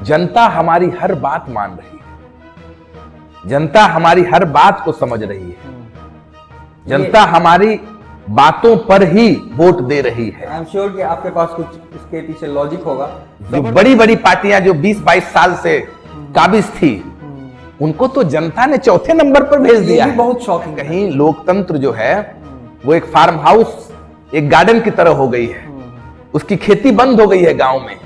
जनता हमारी हर बात मान रही है, जनता हमारी हर बात को समझ रही है, जनता हमारी बातों पर ही वोट दे रही है। आई एम श्योर कि आपके पास कुछ इसके पीछे लॉजिक होगा। जो बड़ी बड़ी पार्टियां जो 20-22 साल से काबिज थी, उनको तो जनता ने चौथे नंबर पर भेज दिया है। बहुत शॉकिंग। कहीं लोकतंत्र जो है वो एक फार्म हाउस, एक गार्डन की तरह हो गई है। उसकी खेती बंद हो गई है गांव में।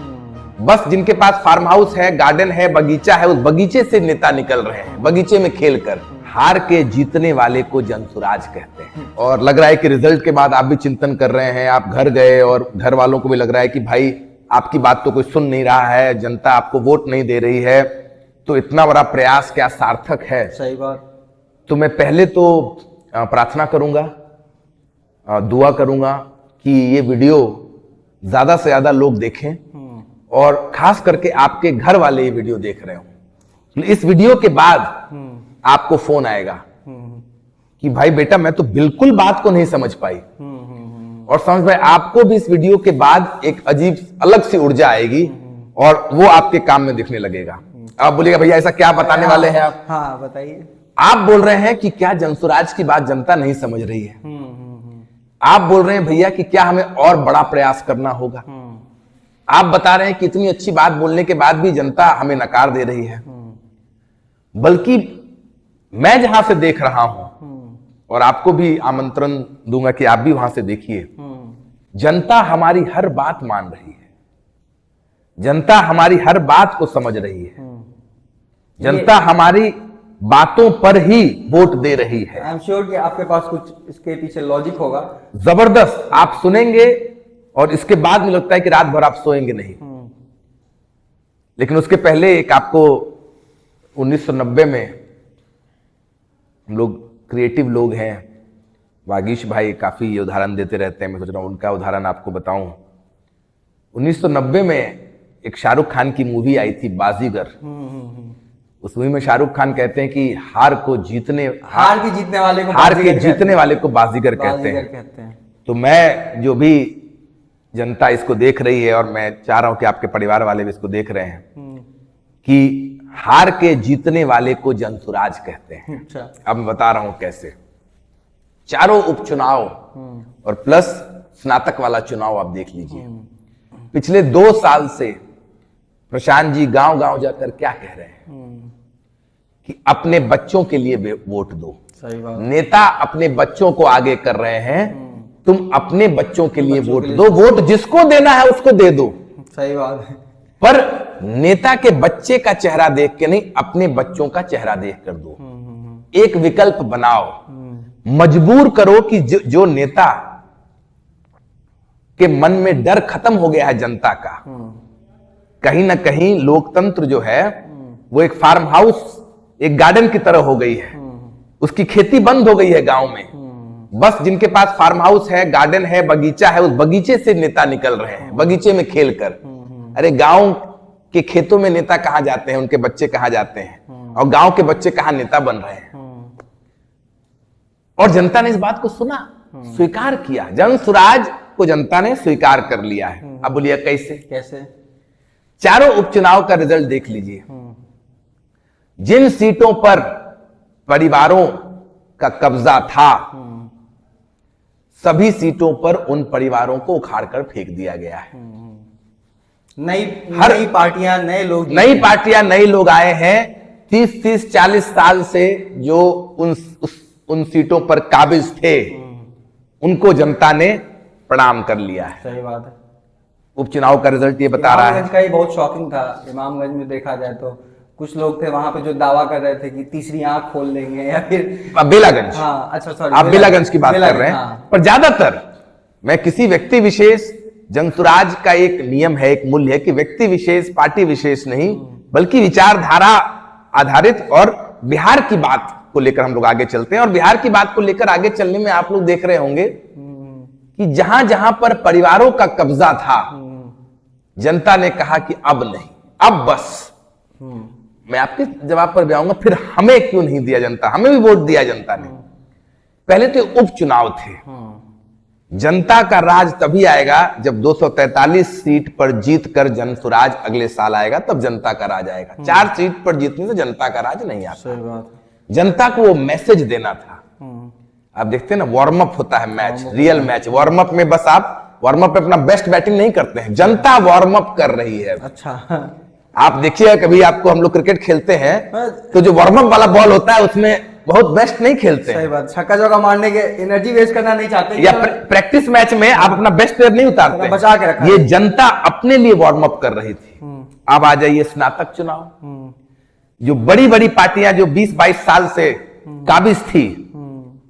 बस जिनके पास फार्म हाउस है, गार्डन है, बगीचा है, उस बगीचे से नेता निकल रहे हैं, बगीचे में खेलकर। हार के जीतने वाले को जनसुराज कहते हैं। और लग रहा है कि रिजल्ट के बाद आप भी चिंतन कर रहे हैं, आप घर गए और घर वालों को भी लग रहा है कि भाई आपकी बात तो कोई सुन नहीं रहा है, जनता आपको वोट नहीं दे रही है, तो इतना बड़ा प्रयास क्या सार्थक है? सही बात। तो मैं पहले तो प्रार्थना करूंगा, दुआ करूंगा कि ये वीडियो ज्यादा से ज्यादा लोग देखें और खास करके आपके घर वाले ये वीडियो देख रहे हो। इस वीडियो के बाद आपको फोन आएगा कि भाई बेटा मैं तो बिल्कुल बात को नहीं समझ पाई, और समझ में आपको भी इस वीडियो के बाद एक अजीब अलग सी ऊर्जा आएगी और वो आपके काम में दिखने लगेगा। आप बोलिएगा भैया ऐसा क्या बताने वाले हैं आप? हाँ बताइए। आप बोल रहे हैं कि क्या जनसुराज की बात जनता नहीं समझ रही है? आप बोल रहे हैं भैया कि क्या हमें और बड़ा प्रयास करना होगा? आप बता रहे हैं कि इतनी अच्छी बात बोलने के बाद भी जनता हमें नकार दे रही है। बल्कि मैं जहां से देख रहा हूं, और आपको भी आमंत्रण दूंगा कि आप भी वहां से देखिए, जनता हमारी हर बात मान रही है, जनता हमारी हर बात को समझ रही है, जनता हमारी बातों पर ही वोट दे रही है। आई एम श्योर कि आपके पास कुछ इसके पीछे लॉजिक होगा। जबरदस्त। आप सुनेंगे और इसके बाद मुझे लगता है कि रात भर आप सोएंगे नहीं। लेकिन उसके पहले एक आपको 1990 में, हम लोग क्रिएटिव लोग हैं, वागीश भाई काफी ये उदाहरण देते रहते हैं, मैं सोच रहा हूं उनका उदाहरण आपको बताऊं। 1990 में एक शाहरुख खान की मूवी आई थी बाजीगर। उस मूवी में शाहरुख खान कहते हैं कि हार के जीतने वाले को बाजीगर कहते हैं। तो मैं, जो भी जनता इसको देख रही है, और मैं चाह रहा हूं कि आपके परिवार वाले भी इसको देख रहे हैं, कि हार के जीतने वाले को जनसुराज कहते हैं। अच्छा। अब मैं बता रहा हूं कैसे। चारों उपचुनाव और प्लस स्नातक वाला चुनाव आप देख लीजिए। पिछले 2 साल से प्रशांत जी गांव गांव जाकर क्या कह रहे हैं कि अपने बच्चों के लिए वोट दो। सही बात। नेता अपने बच्चों को आगे कर रहे हैं, तुम अपने बच्चों के लिए वोट दो, वोट जिसको देना है उसको दे दो। सही बात है। पर नेता के बच्चे का चेहरा देख के नहीं, अपने बच्चों का चेहरा देख कर दो। एक विकल्प बनाओ, मजबूर करो कि जो नेता के मन में डर खत्म हो गया है जनता का। कहीं ना कहीं लोकतंत्र जो है वो एक फार्म हाउस, एक गार्डन की तरह हो गई है। उसकी खेती बंद हो गई है गांव में। बस जिनके पास फार्म हाउस है, गार्डन है, बगीचा है, उस बगीचे से नेता निकल रहे हैं, बगीचे में खेलकर। अरे गांव के खेतों में नेता कहां जाते हैं, उनके बच्चे कहां जाते हैं, और गांव के बच्चे कहां नेता बन रहे हैं। और जनता ने इस बात को सुना, स्वीकार किया। जनसुराज को जनता ने स्वीकार कर लिया है। अब बोलिए कैसे? चारों उपचुनाव का रिजल्ट देख लीजिए। जिन सीटों पर परिवारों का कब्जा था, सभी सीटों पर उन परिवारों को उखाड़कर फेंक दिया गया है। नई पार्टियां, नए लोग आए हैं। 30-30, 40 साल से जो उन सीटों पर काबिज थे, उनको जनता ने प्रणाम कर लिया है। सही बात है। उपचुनाव का रिजल्ट ये बता रहा है। इमामगंज का ही बहुत शॉकिंग था। इमामगंज में देखा जाए तो कुछ लोग थे वहां पे जो दावा कर रहे थे कि तीसरी आंख खोल देंगे, या फिर बेलागंज। हाँ, अच्छा सॉरी, आप बेलागंज की बात कर रहे हैं। हाँ। पर ज्यादातर मैं किसी व्यक्ति विशेष, जनसुराज का एक नियम है, एक मूल्य है कि व्यक्ति विशेष, पार्टी विशेष नहीं, बल्कि विचारधारा आधारित और बिहार की बात को लेकर हम लोग आगे चलते हैं। और बिहार की बात को लेकर आगे चलने में आप लोग देख रहे होंगे कि जहां जहां पर परिवारों का कब्जा था, जनता ने कहा कि अब नहीं, अब बस। मैं आपके जवाब पर भी आऊंगा, फिर हमें क्यों नहीं दिया जनता, हमें भी वोट दिया जनता ने। पहले तो उपचुनाव थे, जनता का राज तभी आएगा जब 243 सीट पर जीत कर जनसुराज अगले साल आएगा, तब जनता का राज आएगा। 4 सीट पर जीतने से जनता का राज नहीं आता। सही बात है। जनता को वो मैसेज देना था। आप देखते हैं ना, वार्म अप होता है match, real match. Warm up में बस आप वार्म अप में अपना बेस्ट बैटिंग नहीं करते हैं, जनता वार्म अप कर रही है। अच्छा, आप देखिए, कभी आपको हम लोग क्रिकेट खेलते हैं तो जो वार्म अप वाला बॉल होता है उसमें बहुत बेस्ट नहीं खेलते हैं। सही बात, छक्का चौका मारने के एनर्जी वेस्ट करना नहीं चाहते, या प्रैक्टिस मैच में आप अपना बेस्ट प्लेयर नहीं उतारते, बचा के रखा। ये जनता अपने लिए वार्म अप कर रही थी। अब आ जाइए स्नातक चुनाव, जो बड़ी बड़ी पार्टियां जो 20-22 साल से काबिज थी,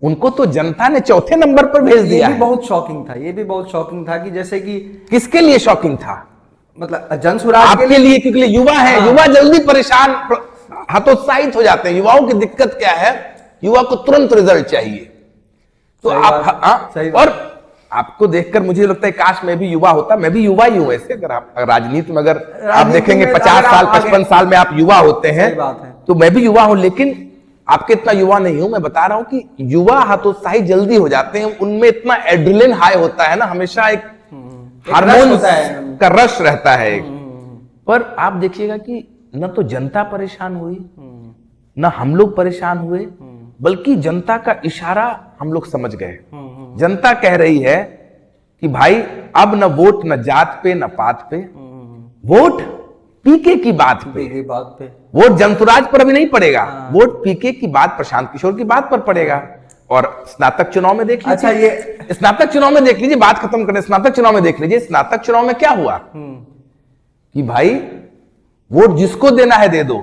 उनको तो जनता ने चौथे नंबर पर भेज दिया ये भी है। बहुत शॉकिंग था, ये भी बहुत शॉकिंग था कि जैसे कि किसके लिए शॉकिंग था? मतलब जनसुराज के आपके लिए, क्योंकि युवा है। युवा जल्दी परेशान, हतोत्साहित हो जाते हैं। युवाओं की दिक्कत क्या है, युवा को तुरंत रिजल्ट चाहिए। तो आप सही और आपको देखकर मुझे लगता है काश मैं भी युवा होता। मैं भी युवा ही हूं ऐसे। अगर आप राजनीति में अगर आप देखेंगे 50 साल 55 साल में आप युवा होते हैं, तो मैं भी युवा हूं, लेकिन आपके इतना युवा नहीं हूं। मैं बता रहा हूं कि युवा हतोत्साहित जल्दी हो जाते हैं, उनमें इतना एड्रेनलिन हाई होता है ना, हमेशा एक हार्मोन का रश रहता है। पर आप देखिएगा कि न तो जनता परेशान हुई, न हम लोग परेशान हुए, बल्कि जनता का इशारा हम लोग समझ गए। जनता कह रही है कि भाई अब न वोट न जात पे न पात पे, वोट पीके की बात पे। वोट जनसुराज पर अभी नहीं पड़ेगा, वोट पीके की बात, प्रशांत किशोर की बात पर पड़ेगा। और स्नातक चुनाव में देख लीजिए। अच्छा, ये स्नातक चुनाव में देख लीजिए, बात खत्म करें। स्नातक चुनाव में देख लीजिए, स्नातक चुनाव में क्या हुआ कि भाई वोट जिसको देना है दे दो,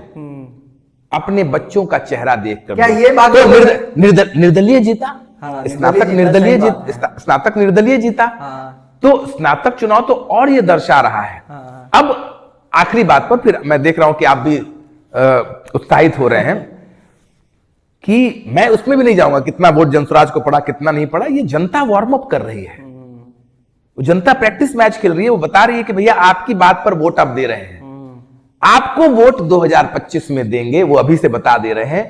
अपने बच्चों का चेहरा देखकर। क्या ये बात तो निर्दलीय जीता, स्नातक निर्दलीय जीता। तो स्नातक चुनाव तो और ये दर्शा रहा है। अब आखिरी बात पर फिर मैं देख रहा हूं कि आप भी उत्साहित हो रहे हैं कि मैं उसमें भी नहीं जाऊंगा कितना वोट जनसुराज को पड़ा कितना नहीं पड़ा। ये जनता वार्म अप कर रही है, वो जनता प्रैक्टिस मैच खेल रही है। वो बता रही है कि भैया आपकी बात पर वोट आप दे रहे हैं, आपको वोट 2025 में देंगे, वो अभी से बता दे रहे हैं।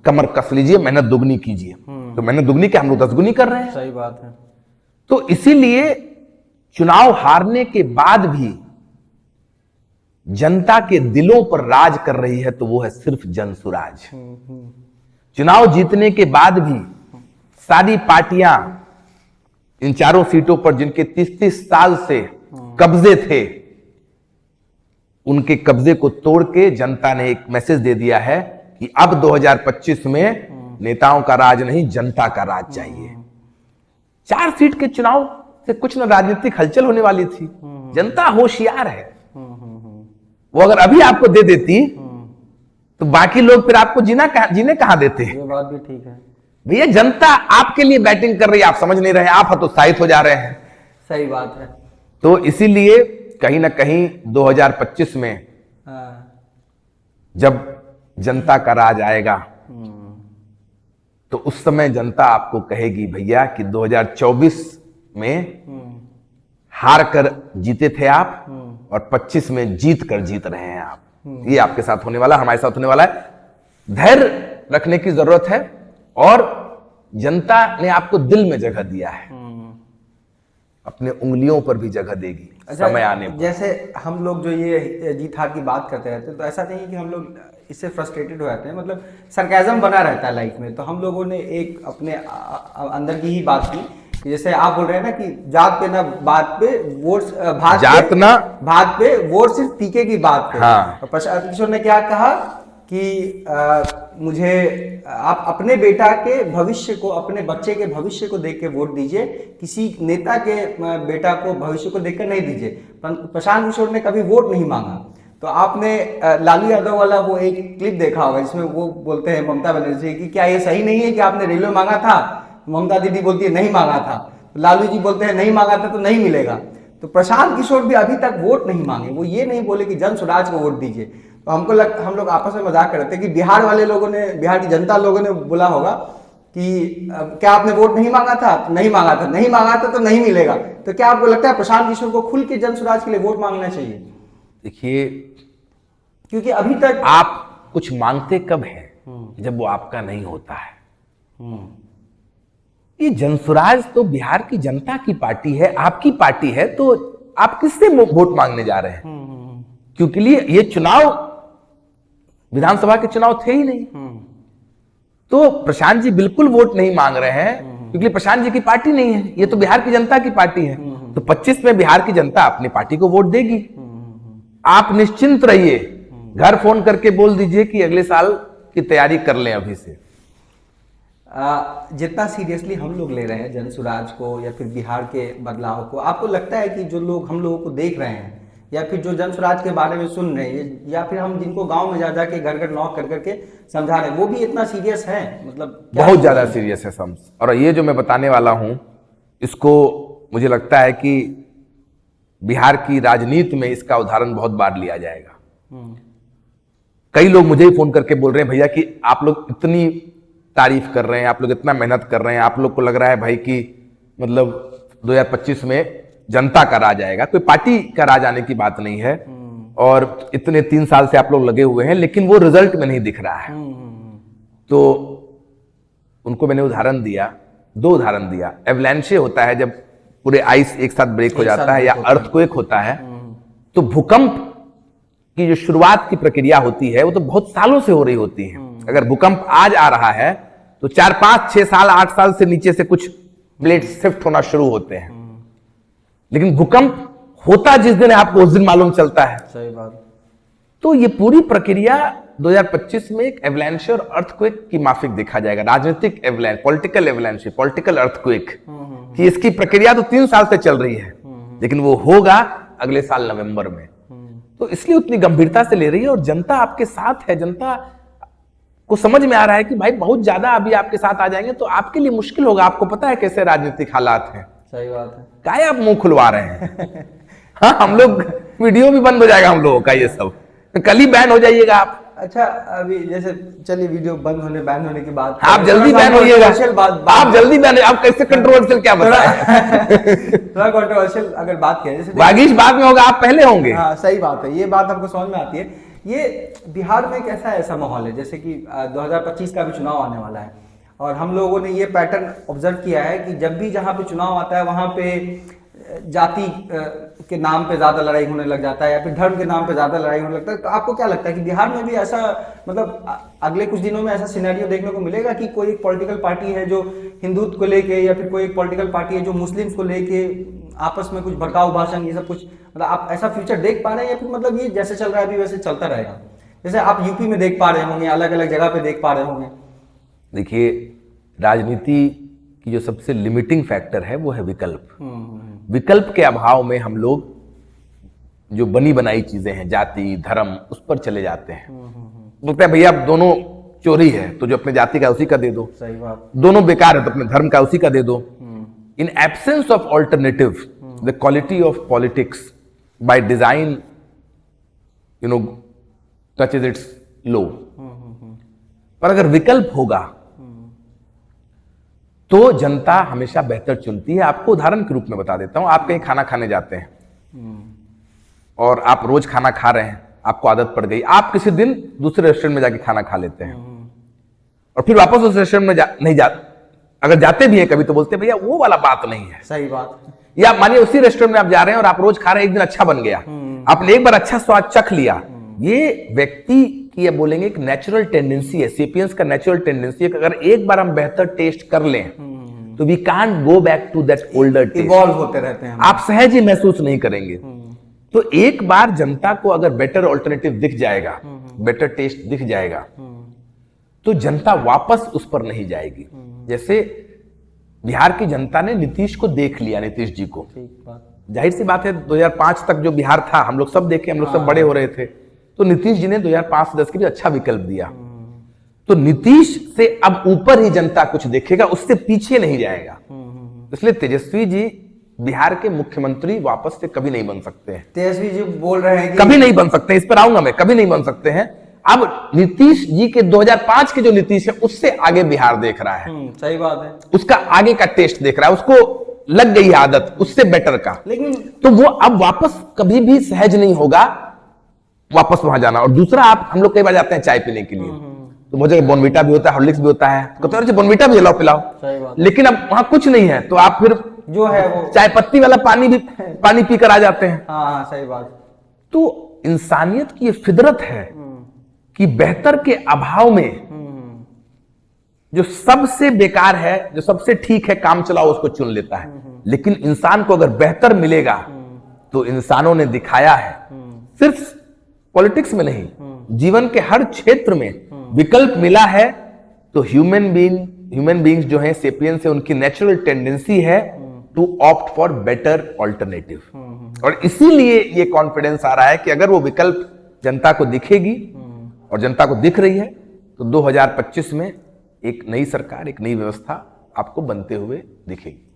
कमर कस लीजिए, मेहनत दुगनी कीजिए। तो मेहनत दुगनी क्या, हम लोग 10 गुनी कर रहे हैं। सही बात है। तो इसीलिए चुनाव हारने के बाद भी जनता के दिलों पर राज कर रही है, तो वो है सिर्फ जनसुराज। चुनाव जीतने के बाद भी सारी पार्टियां इन चारों सीटों पर जिनके 30-30 साल से कब्जे थे, उनके कब्जे को तोड़ के जनता ने एक मैसेज दे दिया है कि अब 2025 में नेताओं का राज नहीं, जनता का राज चाहिए। 4 सीट के चुनाव से कुछ न राजनीतिक हलचल होने वाली थी। जनता होशियार है, वो अगर अभी आपको दे देती तो बाकी लोग फिर आपको जीने कहां देते। ये बात भी ठीक है भैया, जनता आपके लिए बैटिंग कर रही है, आप समझ नहीं रहे, आप हतोत्साहित हो जा रहे हैं। सही बात है। तो इसीलिए कहीं ना कहीं 2025 में जब जनता का राज आएगा, तो उस समय जनता आपको कहेगी भैया कि 2024 में हार कर जीते थे आप, और 25 में जीत कर जीत रहे हैं आप। ये आपके साथ होने वाला, हमारे साथ होने वाला है। धैर्य रखने की जरूरत है, और जनता ने आपको दिल में जगह दिया है, अपने उंगलियों पर भी जगह देगी समय आने पर। जैसे हम लोग जो ये जीत हार की बात करते रहते हैं, तो ऐसा नहीं है कि हम लोग इससे फ्रस्ट्रेटेड हो जाते हैं, मतलब सरकाज़म बना रहता है लाइफ में। तो हम लोगों ने एक अपने अंदर की ही बात की कि जैसे आप बोल रहे हैं ना कि जात पे ना बात पे वोट, भात पे वोट सिर्फ पीके की बात पे। हाँ। प्रशांत किशोर ने क्या कहा कि मुझे आप अपने बेटा के भविष्य को, अपने बच्चे के भविष्य को देख के वोट दीजिए, किसी नेता के बेटा को भविष्य को देखकर नहीं दीजिए। प्रशांत किशोर ने कभी वोट नहीं मांगा। तो आपने लालू यादव वाला वो एक क्लिप देखा होगा जिसमें वो बोलते हैं ममता बनर्जी की क्या ये सही नहीं है कि आपने रेलवे मांगा था? ममता दीदी बोलती है नहीं मांगा था। लालू जी बोलते हैं नहीं मांगा था तो नहीं मिलेगा। तो प्रशांत किशोर भी अभी तक वोट नहीं मांगे, वो ये नहीं बोले कि जनसुराज को वोट दीजिए। तो हम लोग आपस में मजाक करते हैं कि बिहार वाले लोगों ने, बिहार की जनता लोगों ने बोला होगा कि क्या आपने वोट नहीं मांगा था? नहीं मांगा था, नहीं मांगा था तो नहीं मिलेगा। तो क्या आपको लगता है प्रशांत किशोर को खुल के जनसुराज के लिए वोट मांगना चाहिए? देखिए, क्योंकि अभी तक आप कुछ मांगते कब है? जब वो आपका नहीं होता है। ये जनसुराज तो बिहार की जनता की पार्टी है, आपकी पार्टी है, तो आप किससे वोट मांगने जा रहे हैं? क्योंकि लिए ये चुनाव विधानसभा के चुनाव थे ही नहीं। तो प्रशांत जी बिल्कुल वोट नहीं मांग रहे हैं, क्योंकि प्रशांत जी की पार्टी नहीं है, ये तो बिहार की जनता की पार्टी है। तो 25 में बिहार की जनता अपनी पार्टी को वोट देगी। आप निश्चिंत रहिए, घर फोन करके बोल दीजिए कि अगले साल की तैयारी कर लें अभी से। जितना सीरियसली हम लोग ले रहे हैं जनसुराज को या फिर बिहार के बदलाव को, आपको लगता है कि जो लोग हम लोगों को देख रहे हैं या फिर जो जनसुराज के बारे में सुन रहे हैं या फिर हम जिनको गांव में जा जाके घर घर नॉक कर करके समझा रहे हैं, वो भी इतना सीरियस है? मतलब बहुत ज्यादा सीरियस है सम्स। और ये जो मैं बताने वाला हूं, इसको मुझे लगता है कि बिहार की राजनीति में इसका उदाहरण बहुत बार लिया जाएगा। कई लोग मुझे ही फोन करके बोल रहे हैं, भैया कि आप लोग इतनी तारीफ कर रहे हैं, आप लोग इतना मेहनत कर रहे हैं, आप लोग को लग रहा है भाई कि मतलब 2025 में जनता का राज आएगा। कोई पार्टी का राज आने की बात नहीं है, और इतने 3 साल से आप लोग लगे हुए हैं, लेकिन वो रिजल्ट में नहीं दिख रहा है। तो उनको मैंने उदाहरण दिया, 2 उदाहरण दिया। एवलांचे होता है जब पूरे आइस एक साथ ब्रेक हो जाता है, या अर्थक्वेक होता है, तो भूकंप की जो शुरुआत की प्रक्रिया होती है वो तो बहुत सालों से हो रही होती है। अगर भूकंप आज आ रहा है तो 4, 5, 6 साल, 8 साल से नीचे से कुछ प्लेट शिफ्ट होना शुरू होते हैं, लेकिन भूकंप होता जिस दिन आपको उस दिन मालूम चलता है। सही बात। तो ये पूरी प्रक्रिया 2025 में एक एवलांचे और अर्थक्वेक की माफिक देखा जाएगा। राजनीतिक एवलांच, पॉलिटिकल एवलांचे, पॉलिटिकल अर्थक्वेक कि इसकी प्रक्रिया तो 3 साल से चल रही है, लेकिन वो होगा अगले साल नवंबर में। तो इसलिए उतनी गंभीरता से ले रही है, और जनता आपके साथ है। जनता को समझ में आ रहा है कि भाई बहुत ज्यादा अभी आपके साथ आ जाएंगे तो आपके लिए मुश्किल होगा। आपको पता है कैसे राजनीतिक हालात हैं। सही बात है। काहे आप मुंह खुलवा रहे हैं? हाँ, हम लोग वीडियो भी बंद हो जाएगा हम लोगों का, ये सब कल ही बैन हो जाइएगा आप। अच्छा, अभी जैसे चलिए वीडियो बंद होने बैन होने की बात, आप जल्दी बैन होइएगा, आप जल्दी बैन। आप कैसे कंट्रोवर्शियल क्या बताएं? थोड़ा कंट्रोवर्शियल अगर बात करें, जैसे बागिश बाद में होगा, आप पहले होंगे। हाँ, सही बात है, ये बात हमको समझ में आती है। ये बिहार में कैसा ऐसा माहौल है, जैसे कि 2025 का भी चुनाव आने वाला है, और हम लोगों ने ये पैटर्न ऑब्जर्व किया है कि जब भी जहाँ पे चुनाव आता है वहाँ पे जाति के नाम पे ज्यादा लड़ाई होने लग जाता है, या फिर धर्म के नाम पे ज्यादा लड़ाई होने लगता है। तो आपको क्या लगता है कि बिहार में भी ऐसा, मतलब अगले कुछ दिनों में ऐसा सिनेरियो देखने को मिलेगा कि कोई एक पॉलिटिकल पार्टी है जो हिंदुत्व को लेके, या फिर कोई एक पॉलिटिकल पार्टी है जो मुस्लिम्स को लेके आपस में कुछ भड़काऊ भाषण, ये सब कुछ, मतलब आप ऐसा फ्यूचर देख पा रहे हैं, या फिर मतलब ये जैसे चल रहा है अभी वैसे चलता रहेगा? जैसे आप यूपी में देख पा रहे होंगे, अलग अलग जगह पे देख पा रहे होंगे। देखिए, राजनीति की जो सबसे लिमिटिंग फैक्टर है वो है विकल्प। विकल्प के अभाव में हम लोग जो बनी बनाई चीजें हैं, जाति, धर्म, उस पर चले जाते हैं। बोलते हैं भैया दोनों चोरी है तो जो अपने जाति का उसी का दे दो। सही बात। दोनों बेकार है तो अपने धर्म का उसी का दे दो। In absence of alternative, the quality of politics by design touches its low. पर अगर विकल्प होगा तो जनता हमेशा बेहतर चुनती है। आपको उदाहरण के रूप में बता देता हूं। आप कहीं खाना खाने जाते हैं और आप रोज खाना खा रहे हैं, आपको आदत पड़ गई, आप किसी दिन दूसरे रेस्टोरेंट में जाके खाना खा लेते हैं और फिर वापस उस रेस्टोरेंट में नहीं जाते। अगर जाते भी हैं कभी तो बोलते हैं भैया वो वाला बात नहीं है। सही बात। या मानिए उसी रेस्टोरेंट में आप जा रहे हैं और आप रोज खा रहे हैं, एक दिन अच्छा बन गया, आपने एक बार अच्छा स्वाद चख लिया। ये व्यक्ति की ये बोलेंगे एक नेचुरल टेंडेंसी है, सेपियंस का नेचुरल टेंडेंसी है कि अगर एक बार हम बेहतर टेस्ट कर लें तो we can't go back to that older test. Evolve होते रहते हैं, आप सहज ही महसूस नहीं करेंगे। तो एक बार जनता को अगर बेटर ऑल्टरनेटिव दिख जाएगा, बेटर टेस्ट दिख जाएगा, तो जनता वापस उस पर नहीं जाएगी। जैसे बिहार की जनता ने नीतीश को देख लिया, नीतीश जी को। जाहिर सी बात है 2005 तक जो बिहार था हम लोग सब देखे, हम लोग सब बड़े हो रहे थे, तो नीतीश जी ने 2005 से 10 के लिए अच्छा विकल्प दिया। तो नीतीश से अब ऊपर ही जनता कुछ देखेगा, उससे पीछे नहीं जाएगा। इसलिए तेजस्वी जी बिहार के मुख्यमंत्री वापस से कभी नहीं बन सकते हैं। तेजस्वी जी बोल रहे हैं कि कभी नहीं बन सकते, इस पर आऊंगा मैं, कभी नहीं बन सकते हैं। अब नीतीश जी के 2005 के जो नीतीश है उससे आगे बिहार देख रहा है। सही बात है। उसका आगे का टेस्ट देख रहा है, उसको लग गई है आदत उससे बेटर का। लेकिन तो वो अब वापस कभी भी सहज नहीं होगा वापस वहां जाना। और दूसरा, आप हम लोग कई बार जाते हैं चाय पीने के लिए, तो मुझे बॉर्नविटा भी होता है, हॉर्लिक्स भी होता है, तो कहते हैं बॉर्नविटा भी लाओ पिलाओ। सही बात। लेकिन अब वहां कुछ नहीं है, तो आप फिर जो है वो चाय पत्ती वाला पानी पीकर आ जाते हैं। हाँ सही बात। तो इंसानियत की ये फितरत है कि बेहतर के अभाव में जो सबसे बेकार है, जो सबसे ठीक है काम चलाओ, उसको चुन लेता है। लेकिन इंसान को अगर बेहतर मिलेगा तो इंसानों ने दिखाया है, सिर्फ पॉलिटिक्स में नहीं, जीवन के हर क्षेत्र में विकल्प मिला है। तो ह्यूमन बीइंग्स जो है, सेपियंस है, उनकी नेचुरल टेंडेंसी है to opt for better alternative. और इसीलिए ये कॉन्फिडेंस आ रहा है कि अगर वो विकल्प जनता को दिखेगी, और जनता को दिख रही है, तो 2025 में एक नई सरकार, एक नई व्यवस्था आपको बनते हुए दिखेगी।